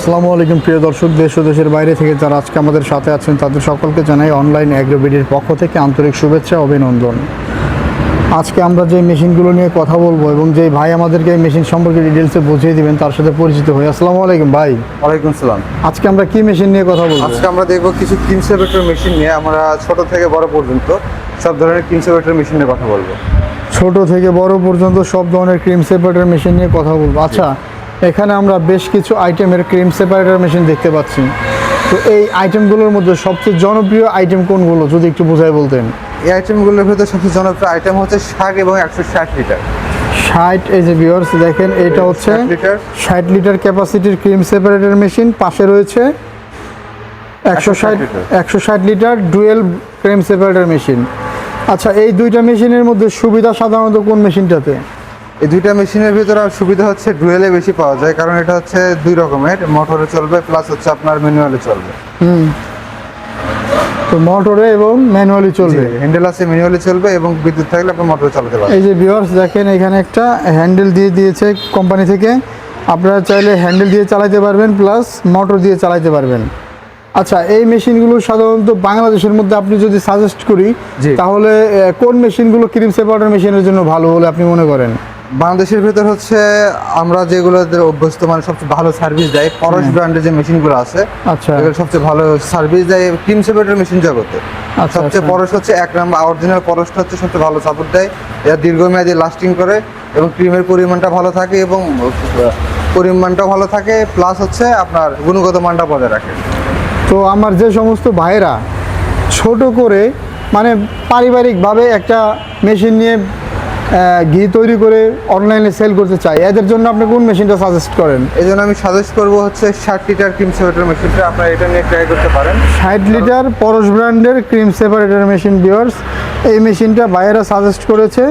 আসসালামু আলাইকুম প্রিয় দর্শক, দেশ ও দেশের বাইরে থেকে যারা আজকে আমাদের সাথে আছেন তাদের সকলকে জানাই অনলাইন অ্যাগ্রোবিডির পক্ষ থেকে আন্তরিক শুভেচ্ছা অভিনন্দন। আজকে আমরা যে মেশিনগুলো নিয়ে কথা বলবো এবং যে ভাই আমাদেরকে এই মেশিন সম্পর্কে ডিটেলসে বুঝিয়ে দিবেন তার সাথে পরিচিত হই। আসসালামু আলাইকুম ভাই। ওয়ালাইকুম সালাম। আজকে আমরা কি মেশিন নিয়ে কথা বলবো? আজকে আমরা দেখবো কিছু ক্রিম সেপারেটর মেশিন নিয়ে। আমরা ছোট থেকে বড় পর্যন্ত সব ধরনের ক্রিম সেপারেটর মেশিন নিয়ে কথা বলবো। ছোট থেকে বড় পর্যন্ত সব ধরনের ক্রিম সেপারেটর মেশিন নিয়ে কথা বলবো। আচ্ছা, এখানে আমরা বেশ কিছু আইটেমের ক্রিম সেপারেটর মেশিন দেখতে পাচ্ছি। তো এই আইটেমগুলোর মধ্যে সবচেয়ে জনপ্রিয় আইটেম কোনগুলো যদি একটু বোঝায় বলতেন? এই আইটেমগুলোর ভিতরে সবচেয়ে জনপ্রিয় আইটেম হচ্ছে 60 এবং 160 লিটার। 60, এই যে ভিউয়ার্স দেখেন, এটা হচ্ছে 60 লিটার ক্যাপাসিটির ক্রিম সেপারেটর মেশিন। পাশে রয়েছে 160 litre dual cream separator machine. আচ্ছা, এই দুইটা মেশিনের মধ্যে সুবিধা সাধারণত কোন মেশিনটাতে? এই দুইটা মেশিনের ভিতরে সুবিধা হচ্ছে ডুয়েলে বেশি পাওয়া যায়, কারণ এটা হচ্ছে দুই রকমের, মোটরে চলবে প্লাস হচ্ছে আপনার ম্যানুয়ালি চলবে। তো মোটরে এবং ম্যানুয়ালি চলবে, হ্যান্ডেল আছে ম্যানুয়ালি চলবে এবং বিদ্যুৎ থাকলে আপনি মোটরে চালাতে পারবেন। এই যে ভিউয়ার্স দেখেন, এখানে একটা হ্যান্ডেল দিয়ে দিয়েছে কোম্পানি থেকে। আপনারা চাইলে হ্যান্ডেল দিয়ে চালাতে পারবেন প্লাস মোটর দিয়ে চালাতে পারবেন। আচ্ছা, এই মেশিনগুলো সাধারণত বাংলাদেশের মধ্যে আপনি যদি সাজেস্ট করি তাহলে কোন মেশিনগুলো ক্রিম সেপারেটর মেশিনের জন্য ভালো বলে আপনি মনে করেন? বাংলাদেশের ভেতর হচ্ছে আমরা যেগুলোতে অভ্যস্ত, মানে সবচেয়ে ভালো সার্ভিস দেয় পরশ ব্র্যান্ডের যে মেশিনগুলো আছে, আচ্ছা, এগুলো সবচেয়ে ভালো সার্ভিস দেয় ক্রিম সেপারেটর মেশিন জগতে। সবচেয়ে পরশ হচ্ছে এক নাম্বার, অরিজিনাল পরশটা হচ্ছে সবচেয়ে ভালো সাপোর্ট দেয়। এরা দীর্ঘমেয়াদী লাস্টিং করে এবং ক্রিমের পরিমাণটা ভালো থাকে এবং পরিমাণটাও ভালো থাকে, প্লাস হচ্ছে আপনার গুণগত মানটা বজায় রাখে। তো আমার যে সমস্ত ভাইরা ছোট করে মানে পারিবারিকভাবে একটা মেশিন নিয়ে ঘি তৈরি করে অনলাইনে সেল করতে চাই, এদের জন্য আপনি কোন মেশিনটা সাজেস্ট করেন? এই জন্য আমি সাজেস্ট করবো হচ্ছে 60 লিটার ক্রিম সেপারেটর মেশিনটা। আপনারা এটা নিয়ে ট্রাই করতে পারেন। 60 লিটার পরশ ব্র্যান্ডের ক্রিম সেপারেটর মেশিন ভিউয়ার্স, এই মেশিনটা ভাইয়েরা সাজেস্ট করেছে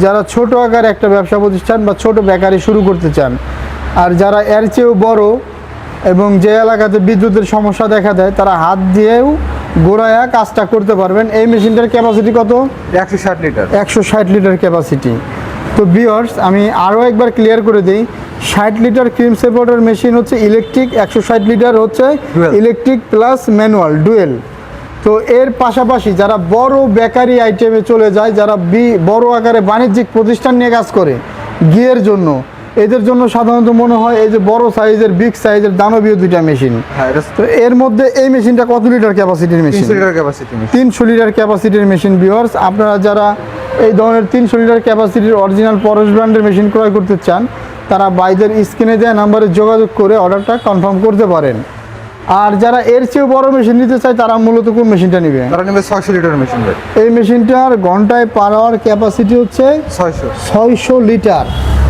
যারা ছোট আকারে একটা ব্যবসা প্রতিষ্ঠান বা ছোট বেকারি শুরু করতে চান, আর যারা এর চেয়েও বড় এবং যে এলাকাতে বিদ্যুতের সমস্যা দেখা দেয় তারা হাত দিয়েও গোড়ায়া কাজটা করতে পারবেন। এই মেশিনটার ক্যাপাসিটি কত? 160 লিটার। 160 litre capacity. তো ভিউয়ার্স, আমি আরও একবার ক্লিয়ার করে দিই, 60 লিটার ক্রিম সেপারেটর মেশিন হচ্ছে ইলেকট্রিক, 160 লিটার হচ্ছে ইলেকট্রিক প্লাস ম্যানুয়াল ডুয়েল। তো এর পাশাপাশি যারা বড় বেকারি আইটেমে চলে যায়, যারা বড় আকারে বাণিজ্যিক প্রতিষ্ঠান নিয়ে কাজ করে ঘিয়ের জন্য, এদের জন্য সাধারণত মনে হয় এই যে বড় সাইজের বিগ সাইজের দানবীয় দুইটা মেশিন। তো এর মধ্যে এই মেশিনটা কত লিটার ক্যাপাসিটির মেশিন? 300 লিটার ক্যাপাসিটির মেশিন ভিউয়ার্স। আপনারা যারা এই ধরনের 300 লিটার ক্যাপাসিটির অরিজিনাল পরশ ব্র্যান্ডের মেশিন ক্রয় করতে চান তারা বাইদের স্ক্রিনে দেওয়া নাম্বারে যোগাযোগ করে অর্ডারটা কনফার্ম করতে পারেন। আর যারা এর চেয়েও বড় মেশিন নিতে চায় তারা মূলত কোন মেশিনটা নেবে? তারা নেবে 600 লিটার মেশিন। এই মেশিনটার ঘন্টায় পার আওয়ার ক্যাপাসিটি হচ্ছে 600 লিটার,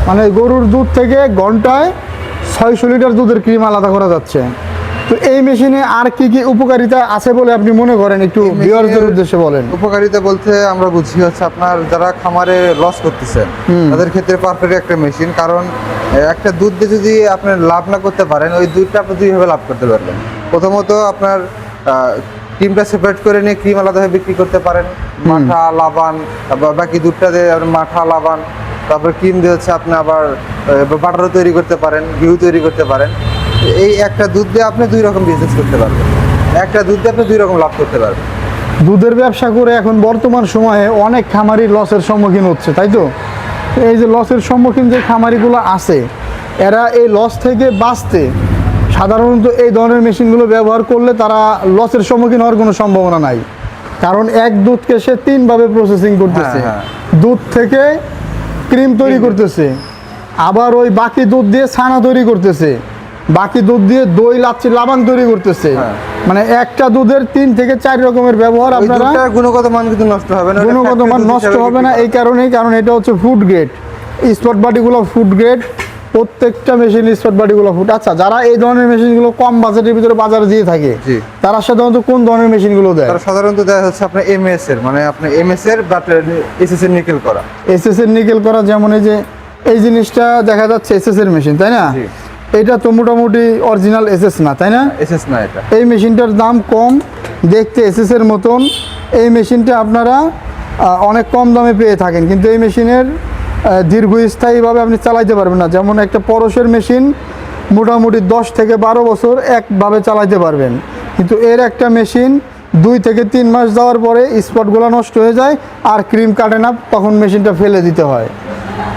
মানে গরুর দুধ থেকে ঘন্টায় 600 লিটার দুধের ক্রিম আলাদা করা যাচ্ছে। তো এই মেশিনে আর কি কি উপকারিতা আছে বলে আপনি মনে করেন, একটু ভিউয়ারদের উদ্দেশ্যে বলেন। উপকারিতা বলতে আমরা বুঝি হচ্ছে আপনার যারা খামারে লস করতেছে তাদের ক্ষেত্রে পারফেক্ট একটা মেশিন, কারণ একটা দুধ দিয়ে যদি আপনি লাভ না করতে পারেন, ওই দুধটা আপনি দুইভাবে লাভ করতে পারবেন। প্রথমত আপনার ক্রিমটা সেপারেট করে নিয়ে ক্রিম আলাদাভাবে বিক্রি করতে পারেন, মাঠা লাবান, বাকি দুধটা দিয়ে মাঠা লাবান, তারপর ক্রিম দিয়ে হচ্ছে আপনি আবার বাটারও তৈরি করতে পারেন, ঘিউ তৈরি করতে পারেন। এই একটা দুধ দিয়ে আপনি দুই রকম বিজনেস করতে পারবেন, একটা দুধ দিয়ে আপনি দুই রকম লাভ করতে পারবেন। দুধের ব্যবসা করে এখন বর্তমান সময়ে অনেক খামারি লসের সম্মুখীন হচ্ছে, তাই তো? এই যে লসের সম্মুখীন যে খামারিগুলো আছে, এরা এই লস থেকে বাঁচতে সাধারণত এই ধরনের মেশিনগুলো ব্যবহার করলে তারা লসের সম্মুখীন হওয়ার কোনো সম্ভাবনা নাই। কারণ এক দুধকে সে 3 ভাবে প্রসেসিং করতেছে। দুধ থেকে ক্রিম তৈরি করতেছে, আবার ওই বাকি দুধ দিয়ে ছানা তৈরি করতেছে, বাকি দুধ দিয়ে দই লাচ্ছি লাবান তৈরি করতেছে। মানে একটা দুধের 3 থেকে 4 রকমের ব্যবহার। আপনারা গুণগত মান কিন্তু নষ্ট হবে না, গুণগত মান নষ্ট হবে না এই কারণেই, কারণ এটা হচ্ছে ফুড গ্রেড, স্পট বাটিগুলো ফুড গ্রেড, প্রত্যেকটা মেশিন স্পট বাটিগুলো ফুড। আচ্ছা, যারা এই ধরনের মেশিনগুলো কম বাজেটের ভিতরে বাজারে দিয়ে থাকে তারা সাধারণত কোন ধরনের মেশিনগুলো দেয়? তারা সাধারণত দেয় হচ্ছে আপনার এমএস এর, মানে আপনার এমএস এর বাট এসএস এর নিকেল করা। এসএস এর নিকেল করা, যেমন এই যে এই জিনিসটা দেখা যাচ্ছে এসএস এর মেশিন, তাই না? এটা তো মোটামুটি অরিজিনাল এসএস না, তাই না? এসএস না এটা। এই মেশিনটার দাম কম, দেখতে এসএস এর মতন। এই মেশিনটা আপনারা অনেক কম দামে পেয়ে থাকেন, কিন্তু এই মেশিনের দীর্ঘস্থায়ীভাবে আপনি চালাইতে পারবেন না। যেমন একটা পরশের মেশিন মোটামুটি 10 থেকে 12 বছর একভাবে চালাতে পারবেন। কিন্তু এর একটা মেশিন 2 থেকে 3 মাস যাওয়ার পরে স্পটগুলো নষ্ট হয়ে যায় আর ক্রিম কাটে না, তখন মেশিনটা ফেলে দিতে হয়।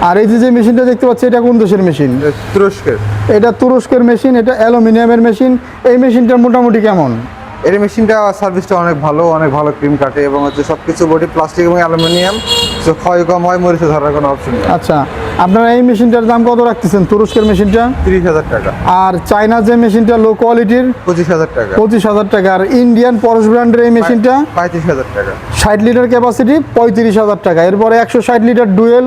আর এই যে মেশিনটা দেখতে পাচ্ছি, এটা কোন দেশের মেশিন? তুরস্কের। এটা তুরস্কের মেশিন, এটা অ্যালুমিনিয়ামের মেশিন। এই মেশিনটা মোটামুটি কেমন? এর মেশিনটা সার্ভিসটা অনেক ভালো ক্রিম কাটে এবং হচ্ছে সবকিছু বডি প্লাস্টিক এবং অ্যালুমিনিয়াম, তো ক্ষয় কম হয়, মরিচে ধরার কোনো অপশন নেই। আচ্ছা, আপনারা এই মেশিনটার দাম কত রাখতেছেন তুরস্কের মেশিনটা? 30,000 টাকা। আর চায়না যে মেশিনটা লো কোয়ালিটির? 25,000 টাকা। 25,000 টাকা। আর ইন্ডিয়ান পরশ ব্র্যান্ডের এই মেশিনটা? 35,000 টাকা। 60 লিটার ক্যাপাসিটি, 35,000 টাকা। এরপরে 160 লিটার ডুয়েল,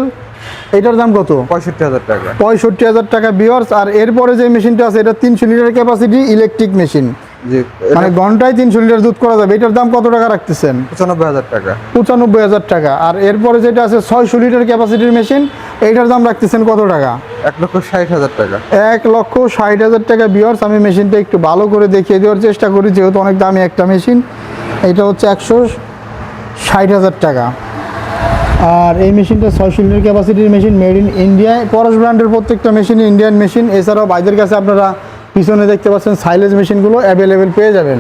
এটার দাম কত? 65,000 টাকা। 65,000 টাকা ভিউয়ার্স। আর এরপরে যে মেশিনটা আছে, এটা 300 লিটার ক্যাপাসিটি ইলেকট্রিক মেশিন, জি, মানে ঘন্টায় 300 লিটার দুধ করা যাবে। এটার দাম কত টাকা রাখতেছেন? 95,000 টাকা। 95,000 টাকা। আর এরপরে যেটা আছে 600 লিটার ক্যাপাসিটির মেশিন, এইটার দাম রাখতেছেন কত টাকা? 1,60,000 টাকা। 1,60,000 টাকা ভিউয়ার্স। আমি মেশিনটা একটু ভালো করে দেখিয়ে দেওয়ার চেষ্টা করি, যেহেতু অনেক দামি একটা মেশিন। এটা হচ্ছে 160,000 টাকা। আর এই মেশিনটা 600 লিটার ক্যাপাসিটির machine, made in India. Paras ব্র্যান্ডের প্রত্যেকটা মেশিন ইন্ডিয়ান মেশিন। এছাড়াও ভাইদের কাছে আপনারা পিছনে দেখতে পাচ্ছেন সাইলেজ মেশিনগুলো অ্যাভেলেবেল পেয়ে যাবেন।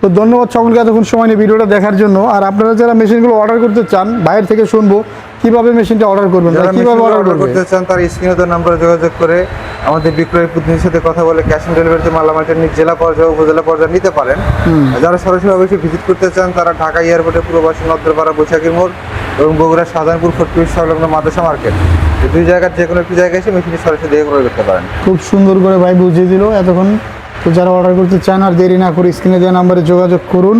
তো ধন্যবাদ সকলকে এতক্ষণ সময় নিয়ে ভিডিওটা দেখার জন্য। আর আপনারা যারা মেশিনগুলো অর্ডার করতে চান, বাইরে থেকে শুনবো কিভাবে মেশিনটা অর্ডার করবেন, যারা কিভাবে মেশিন অর্ডার অর্ডার করবেন। করতে চান তার স্ক্রিনে দেওয়া নম্বরে যোগাযোগ করে আমাদের বিক্রয় প্রতিনিধির সাথে কথা বলে ক্যাশ অন ডেলিভারিতে মালামালটা নিয়ে জেলা পর্যায়ে উপজেলা পর্যায়ে নিতে পারেন। আর যারা সরাসরি অবশ্যই ভিজিট করতে চান তারা ঢাকা এয়ারপোর্টে পূর্ববাসী নদ্রপাড়া বৈশাখীর মোড় এবং বগুড়া শাহজাহানপুর ফটকির সংলগ্ন মাদ্রাসা মার্কেট, এই দুই জায়গার যে কোনো একটি জায়গায় এসে মেশিনটি সরাসরি দেখে ক্রয় করতে পারেন। খুব সুন্দর করে ভাই বুঝিয়ে দিল এতক্ষণ। তো যারা অর্ডার করতে চান আর দেরি না করে স্ক্রিনে দেওয়া নাম্বারে যোগাযোগ করুন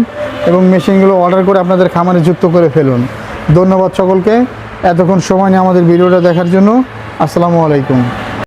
এবং মেশিনগুলো অর্ডার করে আপনাদের খামারে যুক্ত করে ফেলুন। ধন্যবাদ সকলকে এতক্ষণ সময় নিয়ে আমাদের ভিডিওটা দেখার জন্য। আসসালামু আলাইকুম।